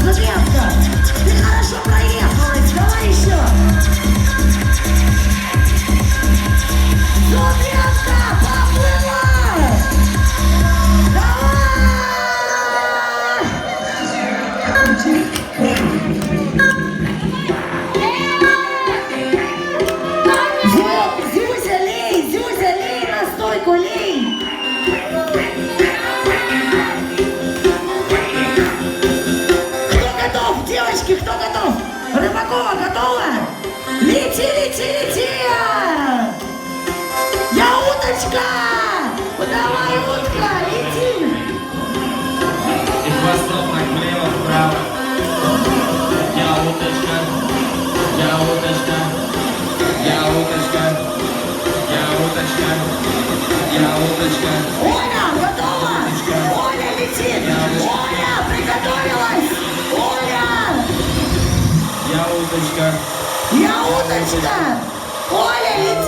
Зубенко, ты хорошо проехалась, давай еще. Зубенко, поплыла! Давай! Зюзя, лей на стойку, лей! Кто готов, девочки, кто готов? Рыбакова готова? Лети, лети, лети! Я уточка! Давай, утка, лети! И хвостом так влево-вправо. Я уточка, я уточка, я уточка, я уточка, я уточка. Оля, готова? Оля летит! Оля, приготовилась! Оля! Я уточка. Я уточка! Оля, летит!